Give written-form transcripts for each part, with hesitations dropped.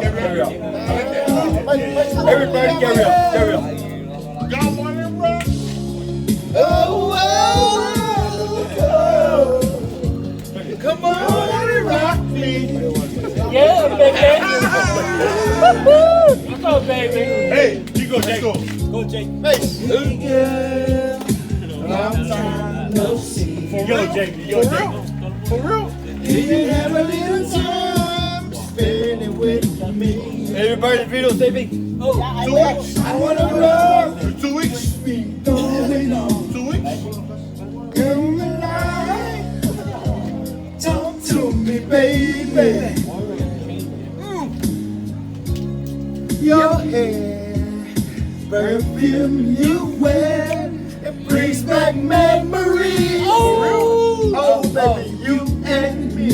carry on. Everybody carry on. Y'all want it, bro? Oh, come on and rock me. Yeah, baby. Come on, baby. Hey, you go, Jake. Go, Jake. Hey, girl, long time no see. Yo, Jake. Yo, Jake. For real? Do you have a little time to spend it with me? Everybody, the video, say big. 2 weeks. I wanna rock 2 weeks. me going on. 2 weeks. Come alive, talk to me, baby. Your hair, perfume you wear, it brings back memories. Oh, baby, you and me.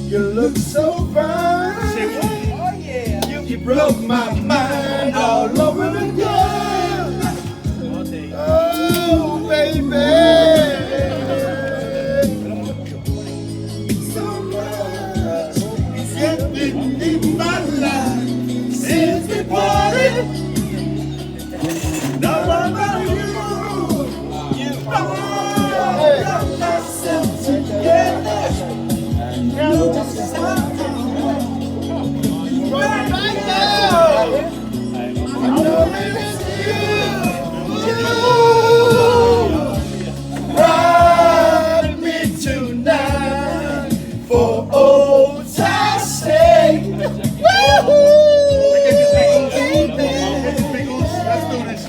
You look so fine. You broke my mind all over again. Oh, baby. So much is happening in my life since we parted. Now I'm about you. Got myself together. Now this is how right now. I know it's you. Ride me tonight for old time's sake. Woo-hoo, baby. Let's do this.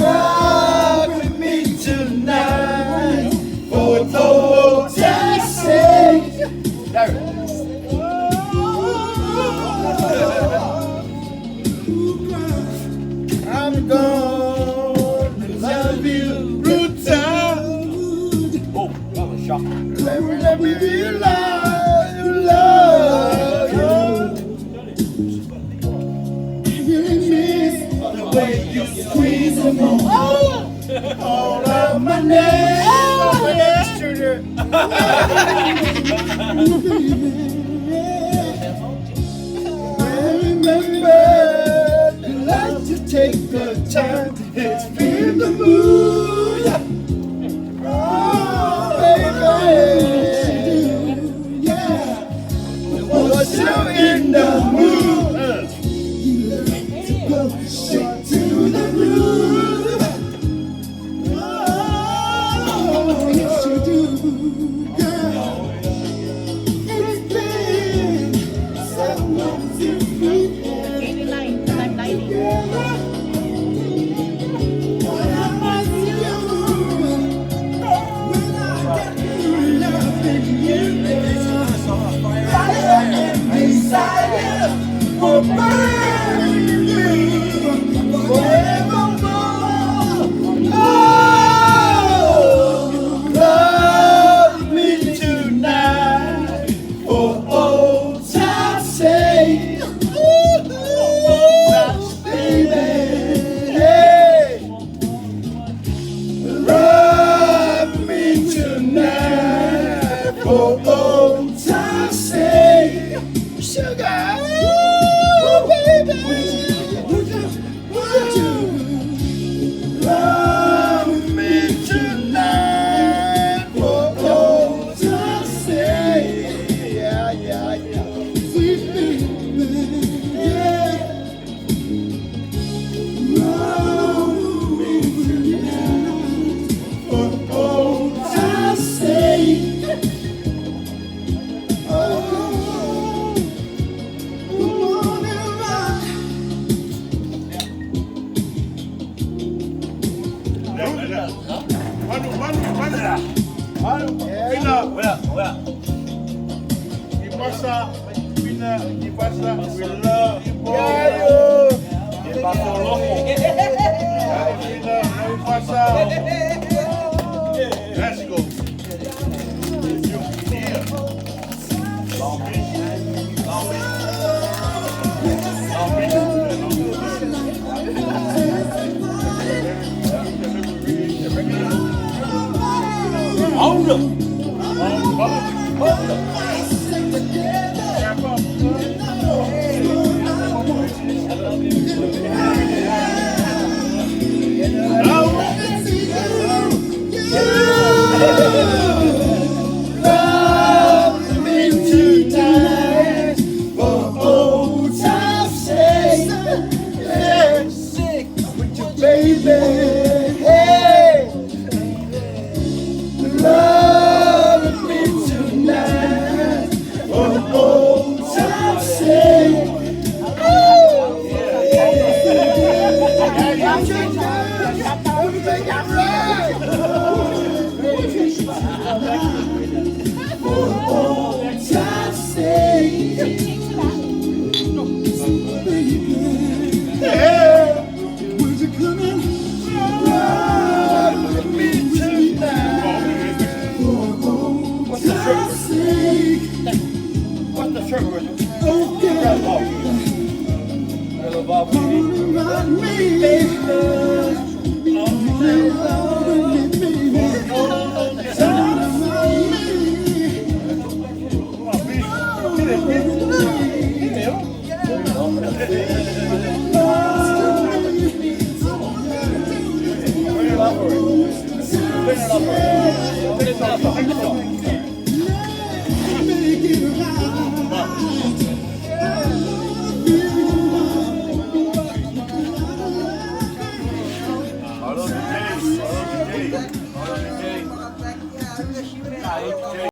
Ride with me tonight for old time's sake. I'm gonna love you, brutal. Oh, that was a shock. Let me realize you love you. You miss the way you squeeze them all out my neck. Remember, you like to take the time to feel the mood. Oh, baby, yeah. Once you're in the mood, you like to go straight to the groove. Oh, yes you do, girl. It's been so long since we had 89, 90. Love me tonight for old time's sake. Baby, hey. Love me tonight for old time's sake. Sugar, ooh, baby, would you love me tonight for old time's sake? Yeah, yeah, yeah. Sweet baby, yeah. Love me tonight for old time's sake. Oh, come on and rock. ¿Qué pasa? Pina, ¿qué pasa? We love you, boy. ¿Qué pasó, loco? Pina, ¿qué pasa? Let's go. Yeah. Long Beach. Long Beach. Long Beach. Hold up. Love me tonight for old time's sake. Yeah, sick with you, baby. Hey, love me tonight for old time's sake. Everything got right. For old time's sake. Yeah. Would you come and ride with me tonight? For old time's sake. What's the shirt, Richard? Okay. Hello, Bob. You Ride me, baby. Love with me, baby. Turn it up for it. Turn it up for it. Turn it up for it.